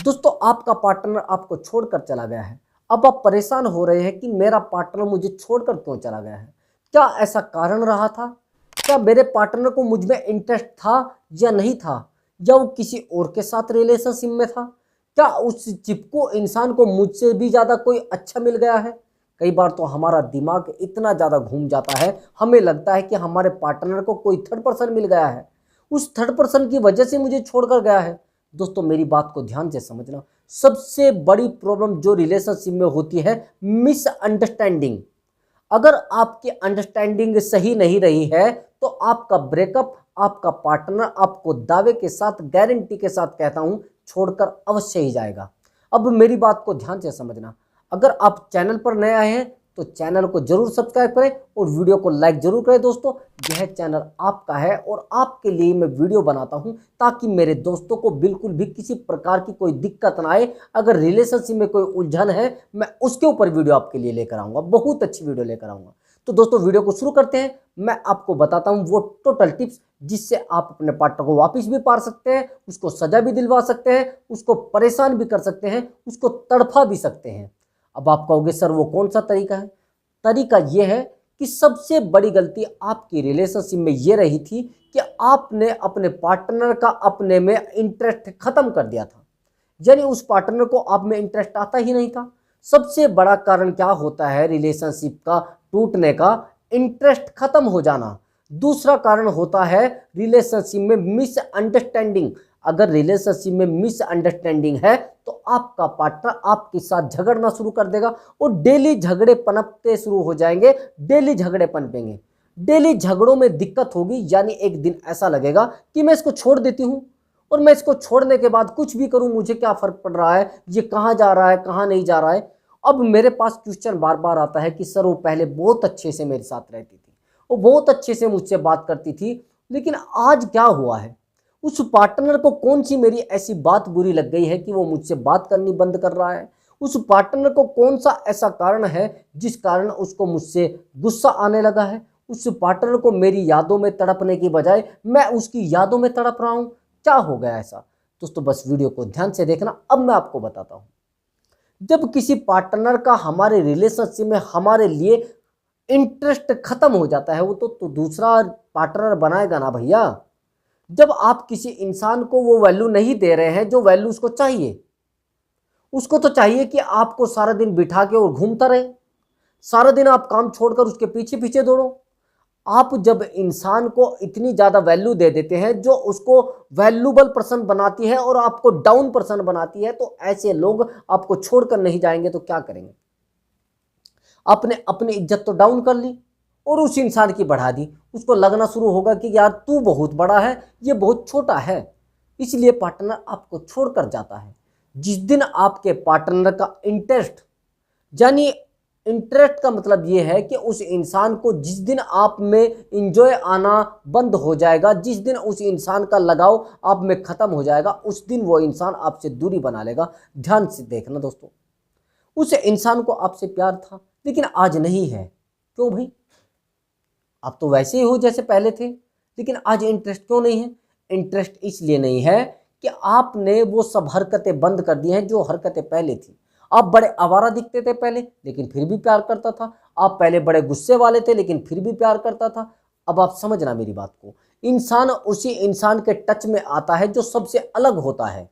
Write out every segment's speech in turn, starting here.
दोस्तों आपका पार्टनर आपको छोड़कर चला गया है। अब आप परेशान हो रहे हैं कि मेरा पार्टनर मुझे छोड़कर क्यों चला गया है। क्या ऐसा कारण रहा था? क्या मेरे पार्टनर को मुझ में इंटरेस्ट था या नहीं था, या वो किसी और के साथ रिलेशनशिप में था? क्या उस चिपको इंसान को मुझसे भी ज़्यादा कोई अच्छा मिल गया है? कई बार तो हमारा दिमाग इतना ज़्यादा घूम जाता है, हमें लगता है कि हमारे पार्टनर को कोई थर्ड पर्सन मिल गया है, उस थर्ड पर्सन की वजह से मुझे छोड़कर गया है। दोस्तों मेरी बात को ध्यान से समझना। सबसे बड़ी प्रॉब्लम जो रिलेशनशिप में होती है, मिसअंडरस्टैंडिंग। अगर आपकी अंडरस्टैंडिंग सही नहीं रही है तो आपका ब्रेकअप, आपका पार्टनर आपको दावे के साथ, गारंटी के साथ कहता हूं, छोड़कर अवश्य ही जाएगा। अब मेरी बात को ध्यान से समझना। अगर आप चैनल पर नए आए हैं तो चैनल को जरूर सब्सक्राइब करें और वीडियो को लाइक जरूर करें। दोस्तों यह चैनल आपका है और आपके लिए मैं वीडियो बनाता हूं ताकि मेरे दोस्तों को बिल्कुल भी किसी प्रकार की कोई दिक्कत ना आए। अगर रिलेशनशिप में कोई उलझन है, मैं उसके ऊपर वीडियो आपके लिए लेकर आऊंगा, बहुत अच्छी वीडियो लेकर आऊंगा। तो दोस्तों वीडियो को शुरू करते हैं। मैं आपको बताता हूं वो टोटल टिप्स जिससे आप अपने पार्टनर को वापस भी पा सकते हैं, उसको सजा भी दिलवा सकते हैं, उसको परेशान भी कर सकते हैं, उसको तड़फा भी सकते हैं। अब आप कहोगे सर वो कौन सा तरीका है? तरीका यह है कि सबसे बड़ी गलती आपकी रिलेशनशिप में यह रही थी कि आपने अपने पार्टनर का अपने में इंटरेस्ट खत्म कर दिया था, यानी उस पार्टनर को आप में इंटरेस्ट आता ही नहीं था। सबसे बड़ा कारण क्या होता है रिलेशनशिप का टूटने का? इंटरेस्ट खत्म हो जाना। दूसरा कारण होता है रिलेशनशिप में मिसअंडरस्टैंडिंग। अगर रिलेशनशिप में मिसअंडरस्टैंडिंग है तो आपका पार्टनर आपके साथ झगड़ना शुरू कर देगा और डेली झगड़े पनपते शुरू हो जाएंगे, डेली झगड़े पनपेंगे, डेली झगड़ों में दिक्कत होगी। यानी एक दिन ऐसा लगेगा कि मैं इसको छोड़ देती हूं, और मैं इसको छोड़ने के बाद कुछ भी करूं मुझे क्या फर्क पड़ रहा है, ये कहाँ जा रहा है, कहाँ नहीं जा रहा है। अब मेरे पास क्वेश्चन बार बार आता है कि सर वो पहले बहुत अच्छे से मेरे साथ रहती थी, वो बहुत अच्छे से मुझसे बात करती थी, लेकिन आज क्या हुआ है? उस पार्टनर को कौन सी मेरी ऐसी बात बुरी लग गई है कि वो मुझसे बात करनी बंद कर रहा है? उस पार्टनर को कौन सा ऐसा कारण है जिस कारण उसको मुझसे गुस्सा आने लगा है? उस पार्टनर को मेरी यादों में तड़पने की बजाय मैं उसकी यादों में तड़प रहा हूं। क्या हो गया ऐसा? दोस्तों बस वीडियो को ध्यान से देखना। अब मैं आपको बताता हूं, जब किसी पार्टनर का हमारे रिलेशनशिप में हमारे लिए इंटरेस्ट खत्म हो जाता है, वो तो दूसरा पार्टनर बनाएगा ना भैया। जब आप किसी इंसान को वो वैल्यू नहीं दे रहे हैं जो वैल्यू उसको चाहिए, उसको तो चाहिए कि आपको सारा दिन बिठा के और घूमता रहे, सारा दिन आप काम छोड़कर उसके पीछे पीछे दौड़ो। आप जब इंसान को इतनी ज़्यादा वैल्यू दे देते हैं जो उसको वैल्यूबल पर्सन बनाती है और आपको डाउन पर्सन बनाती है, तो ऐसे लोग आपको छोड़कर नहीं जाएंगे तो क्या करेंगे? आपने अपनी इज्जत तो डाउन कर ली और उस इंसान की बढ़ा दी। उसको लगना शुरू होगा कि यार तू बहुत बड़ा है, ये बहुत छोटा है, इसलिए पार्टनर आपको छोड़कर जाता है। जिस दिन आपके पार्टनर का इंटरेस्ट, यानी इंटरेस्ट का मतलब ये है कि उस इंसान को जिस दिन आप में इंजॉय आना बंद हो जाएगा, जिस दिन उस इंसान का लगाव आप में खत्म हो जाएगा, उस दिन वो इंसान आपसे दूरी बना लेगा। ध्यान से देखना दोस्तों, उस इंसान को आपसे प्यार था लेकिन आज नहीं है। क्यों भाई? आप तो वैसे ही हो जैसे पहले थे, लेकिन आज इंटरेस्ट क्यों नहीं है? इंटरेस्ट इसलिए नहीं है कि आपने वो सब हरकतें बंद कर दी हैं जो हरकतें पहले थी। आप बड़े आवारा दिखते थे पहले, लेकिन फिर भी प्यार करता था। आप पहले बड़े गुस्से वाले थे लेकिन फिर भी प्यार करता था। अब आप समझना मेरी बात को, इंसान उसी इंसान के टच में आता है जो सबसे अलग होता है।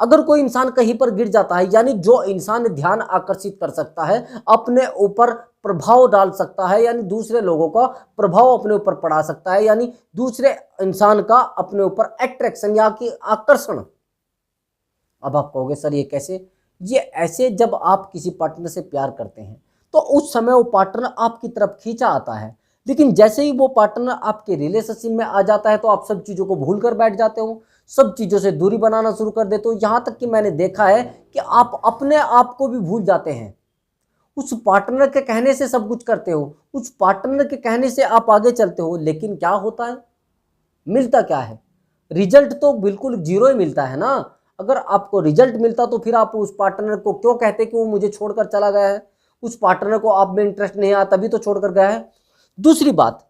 अगर कोई इंसान कहीं पर गिर जाता है, यानी जो इंसान ध्यान आकर्षित कर सकता है, अपने ऊपर प्रभाव डाल सकता है, यानी दूसरे लोगों का प्रभाव अपने ऊपर पड़ा सकता है, यानी दूसरे इंसान का अपने ऊपर अट्रैक्शन या कि आकर्षण। अब आप कहोगे सर ये कैसे? ये ऐसे, जब आप किसी पार्टनर से प्यार करते हैं तो उस समय वो पार्टनर आपकी तरफ खींचा आता है, लेकिन जैसे ही वो पार्टनर आपके रिलेशनशिप में आ जाता है तो आप सब चीज़ों को भूल कर बैठ जाते हो, सब चीज़ों से दूरी बनाना शुरू कर देते हो। यहाँ तक कि मैंने देखा है कि आप अपने आप को भी भूल जाते हैं। उस पार्टनर के कहने से सब कुछ करते हो, उस पार्टनर के कहने से आप आगे चलते हो, लेकिन क्या होता है? मिलता क्या है? रिजल्ट तो बिल्कुल जीरो ही मिलता है ना। अगर आपको रिजल्ट मिलता तो फिर आप उस पार्टनर को क्यों कहते कि वो मुझे छोड़कर चला गया है? उस पार्टनर को आप में इंटरेस्ट नहीं आया तभी तो छोड़कर गया है। दूसरी बात,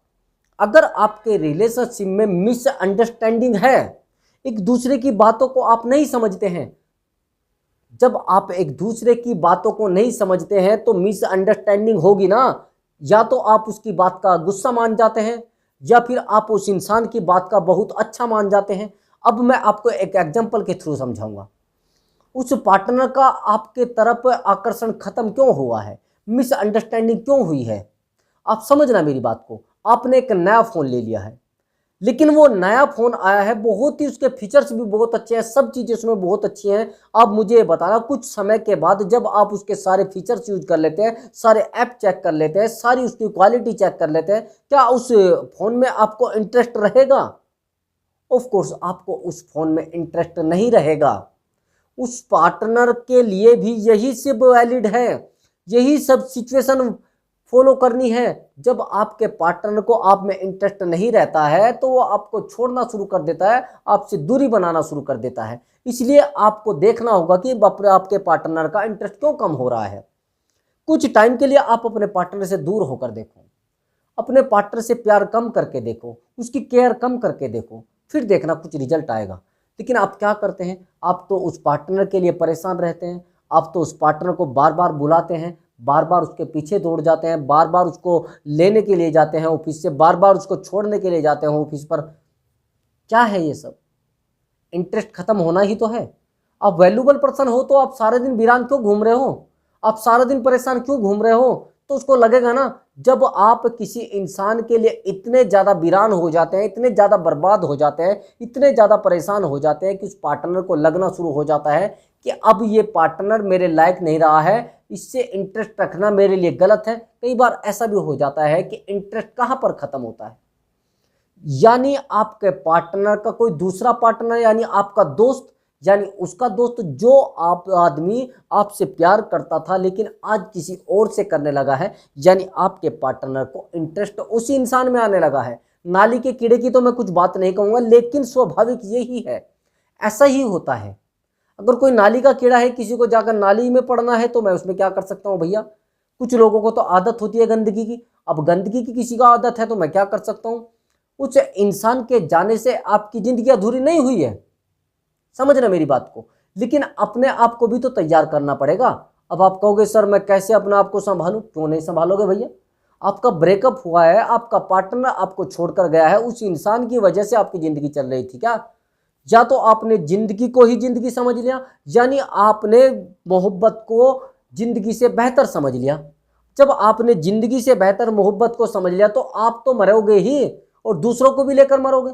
अगर आपके रिलेशनशिप में मिसअंडरस्टैंडिंग है, एक दूसरे की बातों को आप नहीं समझते हैं, जब आप एक दूसरे की बातों को नहीं समझते हैं तो मिसअंडरस्टैंडिंग होगी ना। या तो आप उसकी बात का गुस्सा मान जाते हैं या फिर आप उस इंसान की बात का बहुत अच्छा मान जाते हैं। अब मैं आपको एक एग्जांपल के थ्रू समझाऊंगा। उस पार्टनर का आपके तरफ आकर्षण खत्म क्यों हुआ है, मिसअंडरस्टैंडिंग क्यों हुई है। आप समझना मेरी बात को। आपने एक नया फ़ोन ले लिया है, लेकिन वो नया फ़ोन आया है, बहुत ही उसके फीचर्स भी बहुत अच्छे हैं, सब चीज़ें उसमें बहुत अच्छी हैं। आप मुझे ये बताना, कुछ समय के बाद जब आप उसके सारे फीचर्स यूज कर लेते हैं, सारे ऐप चेक कर लेते हैं, सारी उसकी क्वालिटी चेक कर लेते हैं, क्या उस फ़ोन में आपको इंटरेस्ट रहेगा? ऑफ कोर्स आपको उस फ़ोन में इंटरेस्ट नहीं रहेगा। उस पार्टनर के लिए भी यही सब वैलिड है, यही सब सिचुएशन फॉलो करनी है। जब आपके पार्टनर को आप में इंटरेस्ट नहीं रहता है तो वो आपको छोड़ना शुरू कर देता है, आपसे दूरी बनाना शुरू कर देता है। इसलिए आपको देखना होगा कि आपके पार्टनर का इंटरेस्ट क्यों कम हो रहा है। कुछ टाइम के लिए आप अपने पार्टनर से दूर होकर देखो, अपने पार्टनर से प्यार कम करके देखो, उसकी केयर कम करके देखो, फिर देखना कुछ रिजल्ट आएगा। लेकिन आप क्या करते हैं, आप तो उस पार्टनर के लिए परेशान रहते हैं, आप तो उस पार्टनर को बार बार बुलाते हैं, बार बार उसके पीछे दौड़ जाते हैं, बार बार उसको लेने के लिए जाते हैं ऑफिस से, बार बार उसको छोड़ने के लिए जाते हैं ऑफिस पर। क्या है ये सब? इंटरेस्ट खत्म होना ही तो है। आप वैल्यूबल पर्सन हो तो आप सारे दिन वीरान क्यों घूम रहे हो, आप सारा दिन परेशान क्यों घूम रहे हो? तो उसको लगेगा ना। जब आप किसी इंसान के लिए इतने ज़्यादा वीरान हो जाते हैं, इतने ज़्यादा बर्बाद हो जाते हैं, इतने ज़्यादा परेशान हो जाते हैं कि उस पार्टनर को लगना शुरू हो जाता है कि अब ये पार्टनर मेरे लायक नहीं रहा है, इससे इंटरेस्ट रखना मेरे लिए गलत है। कई बार ऐसा भी हो जाता है कि इंटरेस्ट कहाँ पर ख़त्म होता है, यानी आपके पार्टनर का कोई दूसरा पार्टनर, यानी आपका दोस्त, यानी उसका दोस्त, जो आप आदमी आपसे प्यार करता था लेकिन आज किसी और से करने लगा है, यानी आपके पार्टनर को इंटरेस्ट उसी इंसान में आने लगा है। नाली के कीड़े की तो मैं कुछ बात नहीं कहूँगा, लेकिन स्वाभाविक यही है, ऐसा ही होता है। अगर कोई नाली का कीड़ा है, किसी को जाकर नाली में पड़ना है, तो मैं उसमें क्या कर सकता हूँ भैया? कुछ लोगों को तो आदत होती है गंदगी की। अब गंदगी की किसी का आदत है तो मैं क्या कर सकता हूँ? उस इंसान के जाने से आपकी जिंदगी अधूरी नहीं हुई है, समझना मेरी बात को। लेकिन अपने आप को भी तो तैयार करना पड़ेगा। अब आप कहोगे सर मैं कैसे अपने आप को संभालूं? क्यों नहीं संभालोगे भैया? आपका ब्रेकअप हुआ है, आपका पार्टनर आपको छोड़कर गया है, उस इंसान की वजह से आपकी जिंदगी चल रही थी क्या? या तो आपने जिंदगी को ही जिंदगी समझ लिया, यानी आपने मोहब्बत को जिंदगी से बेहतर समझ लिया। जब आपने जिंदगी से बेहतर मोहब्बत को समझ लिया तो आप तो मरोगे ही और दूसरों को भी लेकर मरोगे।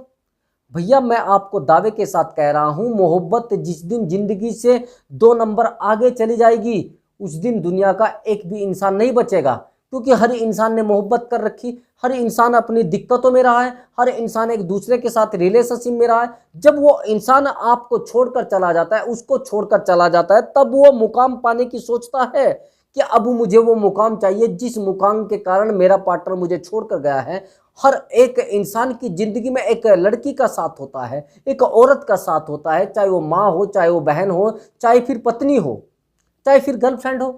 भैया मैं आपको दावे के साथ कह रहा हूं, मोहब्बत जिस दिन जिंदगी से 2 नंबर आगे चली जाएगी, उस दिन दुनिया का एक भी इंसान नहीं बचेगा। क्योंकि हर इंसान ने मोहब्बत कर रखी, हर इंसान अपनी दिक्कतों में रहा है, हर इंसान एक दूसरे के साथ रिलेशनशिप में रहा है। जब वो इंसान आपको छोड़कर चला जाता है, उसको छोड़कर चला जाता है, तब वो मुकाम पाने की सोचता है कि अब मुझे वो मुकाम चाहिए जिस मुकाम के कारण मेरा पार्टनर मुझे छोड़कर गया है। हर एक इंसान की जिंदगी में एक लड़की का साथ होता है, एक औरत का साथ होता है, चाहे वो माँ हो, चाहे वो बहन हो, चाहे फिर पत्नी हो, चाहे फिर गर्लफ्रेंड हो।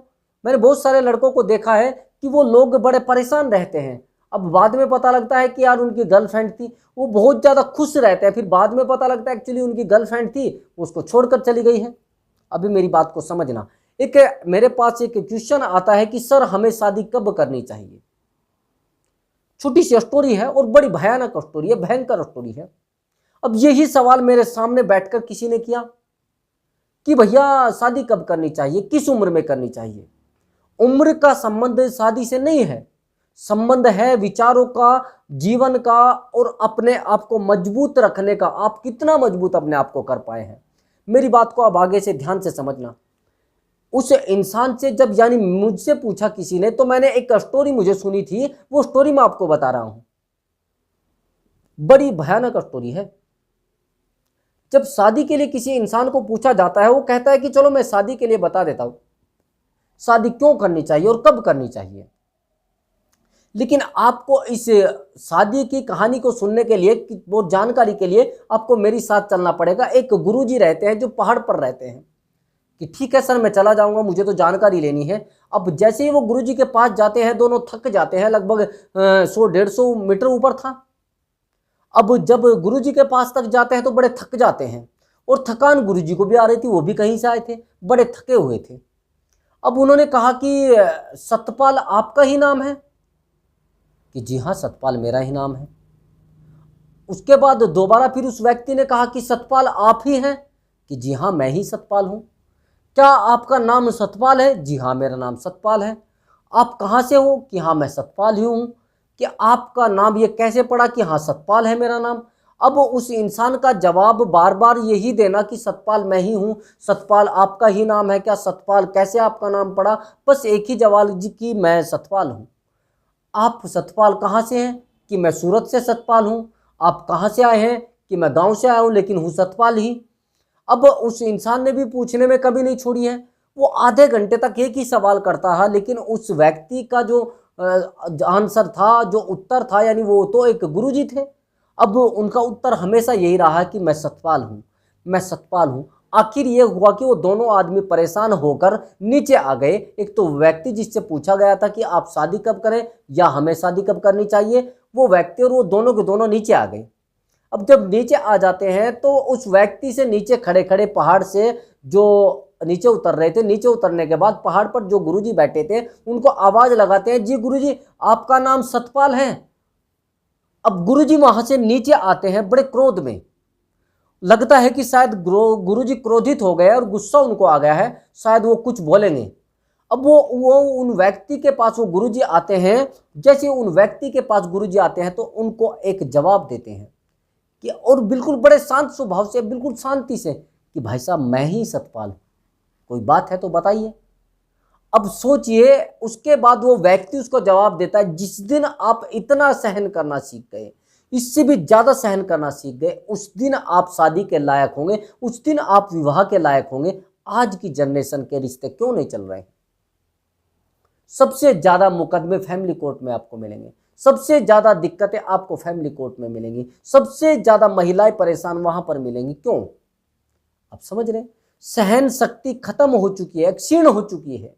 मैंने बहुत सारे लड़कों को देखा है कि वो लोग बड़े परेशान रहते हैं। अब बाद में पता लगता है कि यार उनकी गर्लफ्रेंड थी, वो बहुत ज़्यादा खुश रहते हैं, फिर बाद में पता लगता है एक्चुअली उनकी गर्लफ्रेंड थी, उसको छोड़कर चली गई है। अभी मेरी बात को समझना। एक मेरे पास एक क्वेश्चन आता है कि सर हमें शादी कब करनी चाहिए? छोटी सी स्टोरी है और बड़ी भयानक स्टोरी है, भयंकर स्टोरी है। अब यही सवाल मेरे सामने बैठकर किसी ने किया कि भैया शादी कब करनी चाहिए, किस उम्र में करनी चाहिए? उम्र का संबंध शादी से नहीं है, संबंध है विचारों का, जीवन का, और अपने आप को मजबूत रखने का। आप कितना मजबूत अपने आप को कर पाए हैं। मेरी बात को अब आगे से ध्यान से समझना। उस इंसान से जब, यानी मुझसे पूछा किसी ने, तो मैंने एक स्टोरी मुझे सुनी थी, वो स्टोरी मैं आपको बता रहा हूं। बड़ी भयानक स्टोरी है। जब शादी के लिए किसी इंसान को पूछा जाता है, वो कहता है कि चलो मैं शादी के लिए बता देता हूं शादी क्यों करनी चाहिए और कब करनी चाहिए। लेकिन आपको इस शादी की कहानी को सुनने के लिए, वो जानकारी के लिए आपको मेरी साथ चलना पड़ेगा। एक गुरुजी रहते हैं जो पहाड़ पर रहते हैं कि ठीक है सर मैं चला जाऊंगा, मुझे तो जानकारी लेनी है। अब जैसे ही वो गुरुजी के पास जाते हैं, दोनों थक जाते हैं, लगभग 100-150 मीटर ऊपर था। अब जब गुरुजी के पास तक जाते हैं तो बड़े थक जाते हैं, और थकान गुरुजी को भी आ रही थी, वो भी कहीं से आए थे, बड़े थके हुए थे। अब उन्होंने कहा कि सतपाल आपका ही नाम है? कि जी हाँ, सतपाल मेरा ही नाम है। उसके बाद दोबारा फिर उस व्यक्ति ने कहा कि सतपाल आप ही हैं? कि जी हाँ, मैं ही सतपाल हूँ। क्या आपका नाम सतपाल है? जी हाँ, मेरा नाम सतपाल है। आप कहाँ से हो? कि हाँ, मैं सतपाल ही हूँ। कि आपका नाम ये कैसे पड़ा? कि हाँ, सतपाल है मेरा नाम। अब उस इंसान का जवाब बार बार यही देना कि सतपाल मैं ही हूँ, सतपाल आपका ही नाम है क्या? सतपाल कैसे आपका नाम पड़ा? बस एक ही जवाब जी कि मैं सतपाल हूँ। आप सतपाल कहाँ से हैं? कि मैं सूरत से सतपाल हूँ। आप कहाँ से आए हैं? कि मैं गांव से आया हूँ, लेकिन हूँ सतपाल ही। अब उस इंसान ने भी पूछने में कभी नहीं छोड़ी है। वो आधे घंटे तक एक ही सवाल करता रहा, लेकिन उस व्यक्ति का जो आंसर था, जो उत्तर था, यानी वो तो एक गुरुजी थे। अब उनका उत्तर हमेशा यही रहा कि मैं सतपाल हूँ, मैं सतपाल हूँ। आखिर ये हुआ कि वो दोनों आदमी परेशान होकर नीचे आ गए। एक तो व्यक्ति जिससे पूछा गया था कि आप शादी कब करें या हमें शादी कब करनी चाहिए, वो व्यक्ति और वो दोनों के दोनों नीचे आ गए। अब जब नीचे आ जाते हैं तो उस व्यक्ति से नीचे खड़े खड़े पहाड़ से जो नीचे उतर रहे थे, नीचे उतरने के बाद पहाड़ पर जो गुरुजी बैठे थे उनको आवाज लगाते हैं, जी गुरुजी आपका नाम सतपाल है? अब गुरुजी वहां से नीचे आते हैं बड़े क्रोध में। लगता है कि शायद गुरुजी क्रोधित हो गए और गुस्सा उनको आ गया है, शायद वो कुछ बोलेंगे। अब वो उन व्यक्ति के पास वो गुरुजी आते हैं। जैसे उन व्यक्ति के पास गुरुजी आते हैं तो उनको एक जवाब देते हैं कि, और बिल्कुल बड़े शांत स्वभाव से, बिल्कुल शांति से, कि भाई साहब मैं ही सतपाल हूं, कोई बात है तो बताइए। अब सोचिए, उसके बाद वो व्यक्ति उसको जवाब देता है, जिस दिन आप इतना सहन करना सीख गए, इससे भी ज्यादा सहन करना सीख गए, उस दिन आप शादी के लायक होंगे, उस दिन आप विवाह के लायक होंगे। आज की जनरेशन के रिश्ते क्यों नहीं चल रहे हैं? सबसे ज्यादा मुकदमे फैमिली कोर्ट में आपको मिलेंगे, सबसे ज्यादा दिक्कतें आपको फैमिली कोर्ट में मिलेंगी, सबसे ज्यादा महिलाएं परेशान वहां पर मिलेंगी। क्यों? आप समझ रहे हैं? सहन शक्ति खत्म हो चुकी है, क्षीण हो चुकी है।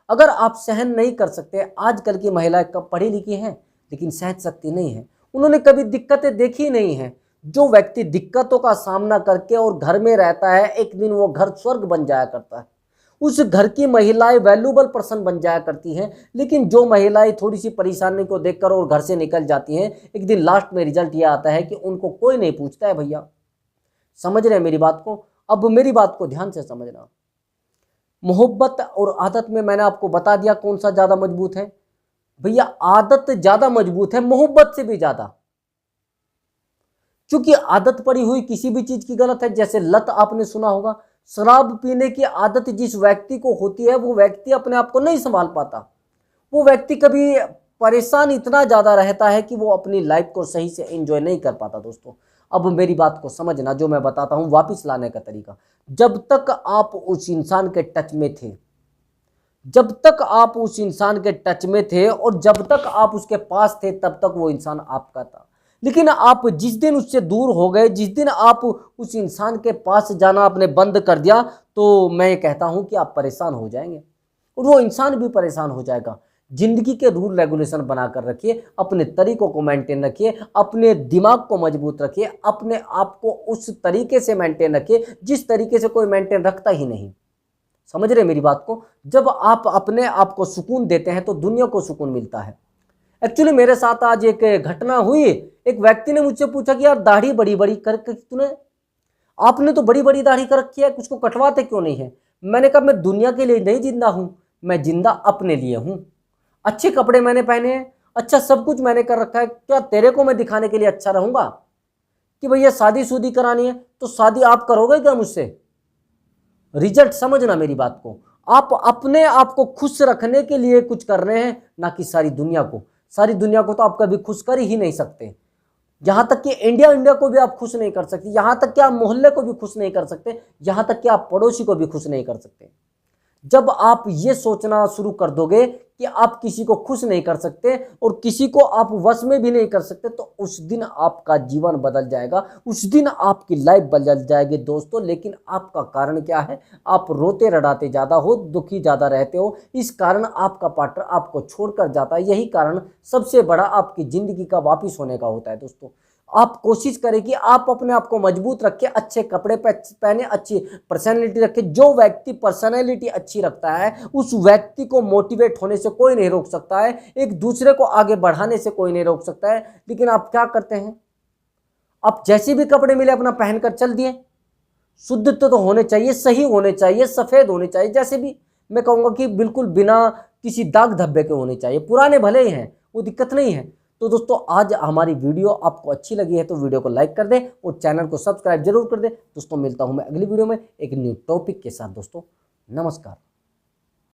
अगर आप सहन नहीं कर सकते, आजकल की महिलाएं कब पढ़ी लिखी हैं लेकिन सहन शक्ति नहीं है, उन्होंने कभी दिक्कतें देखी नहीं है। जो व्यक्ति दिक्कतों का सामना करके और घर में रहता है, एक दिन वो घर स्वर्ग बन जाया करता है। उस घर की महिलाएं वैल्यूबल पर्सन बन जाया करती हैं। लेकिन जो महिलाएं थोड़ी सी परेशानी को देखकर और घर से निकल जाती हैं, एक दिन लास्ट में रिजल्ट यह आता है कि उनको कोई नहीं पूछता है। भैया समझ रहे हैं मेरी बात को? अब मेरी बात को ध्यान से समझना। मोहब्बत और आदत में मैंने आपको बता दिया कौन सा ज्यादा मजबूत है। भैया आदत ज्यादा मजबूत है मोहब्बत से भी ज्यादा, क्योंकि आदत पड़ी हुई किसी भी चीज की गलत है। जैसे लत आपने सुना होगा, शराब पीने की आदत जिस व्यक्ति को होती है वो व्यक्ति अपने आप को नहीं संभाल पाता। वो व्यक्ति कभी परेशान इतना ज्यादा रहता है कि वो अपनी लाइफ को सही से एंजॉय नहीं कर पाता। दोस्तों अब मेरी बात को समझना, जो मैं बताता हूं वापिस लाने का तरीका। जब तक आप उस इंसान के टच में थे, जब तक आप उस इंसान के टच में थे और जब तक आप उसके पास थे, तब तक वो इंसान आपका था। लेकिन आप जिस दिन उससे दूर हो गए, जिस दिन आप उस इंसान के पास जाना आपने बंद कर दिया, तो मैं ये कहता हूं कि आप परेशान हो जाएंगे और वो इंसान भी परेशान हो जाएगा। जिंदगी के रूल रेगुलेशन बनाकर रखिए, अपने तरीकों को मेंटेन रखिए, अपने दिमाग को मजबूत रखिए, अपने आप को उस तरीके से मेंटेन रखिए जिस तरीके से कोई मेंटेन रखता ही नहीं। समझ रहे मेरी बात को? जब आप अपने आप को सुकून देते हैं तो दुनिया को सुकून मिलता है। एक्चुअली मेरे साथ आज एक घटना हुई। एक व्यक्ति ने मुझसे पूछा कि यार दाढ़ी बड़ी बड़ी कर तूने, आपने तो बड़ी बड़ी दाढ़ी कर रखी है, कुछ को कटवाते क्यों नहीं है? मैंने कहा मैं दुनिया के लिए नहीं जिंदा हूं, मैं जिंदा अपने लिए हूं। अच्छे कपड़े मैंने पहने हैं, अच्छा सब कुछ मैंने कर रखा है, क्या तेरे को मैं दिखाने के लिए अच्छा रहूंगा? कि भैया शादी शुदी करानी है तो शादी आप करोगे क्या मुझसे? रिजल्ट समझना मेरी बात को। आप अपने आप को खुश रखने के लिए कुछ कर रहे हैं, ना कि सारी दुनिया को। सारी दुनिया को तो आप कभी खुश कर ही नहीं सकते। यहां तक कि इंडिया को भी आप खुश नहीं कर सकते, यहां तक कि आप मोहल्ले को भी खुश नहीं कर सकते, यहां तक कि आप पड़ोसी को भी खुश नहीं कर सकते। जब आप ये सोचना शुरू कर दोगे कि आप किसी को खुश नहीं कर सकते और किसी को आप वश में भी नहीं कर सकते, तो उस दिन आपका जीवन बदल जाएगा, उस दिन आपकी लाइफ बदल जाएगी दोस्तों। लेकिन आपका कारण क्या है? आप रोते रड़ाते ज़्यादा हो, दुखी ज़्यादा रहते हो, इस कारण आपका पार्टनर आपको छोड़कर जाता है। यही कारण सबसे बड़ा आपकी ज़िंदगी का वापिस होने का होता है दोस्तों। आप कोशिश करें कि आप अपने आप को मजबूत रखें, अच्छे कपड़े पहने, अच्छी पर्सनैलिटी रखें। जो व्यक्ति पर्सनैलिटी अच्छी रखता है उस व्यक्ति को मोटिवेट होने से कोई नहीं रोक सकता है, एक दूसरे को आगे बढ़ाने से कोई नहीं रोक सकता है। लेकिन आप क्या करते हैं, आप जैसे भी कपड़े मिले अपना पहनकर चल दिए। शुद्ध तो होने चाहिए, सही होने चाहिए, सफ़ेद होने चाहिए, जैसे भी मैं कहूँगा कि बिल्कुल बिना किसी दाग धब्बे के होने चाहिए। पुराने भले ही हैं, वो दिक्कत नहीं है। तो दोस्तों आज हमारी वीडियो आपको अच्छी लगी है तो वीडियो को लाइक कर दें और चैनल को सब्सक्राइब जरूर कर दें। दोस्तों मिलता हूं मैं अगली वीडियो में एक न्यू टॉपिक के साथ। दोस्तों नमस्कार।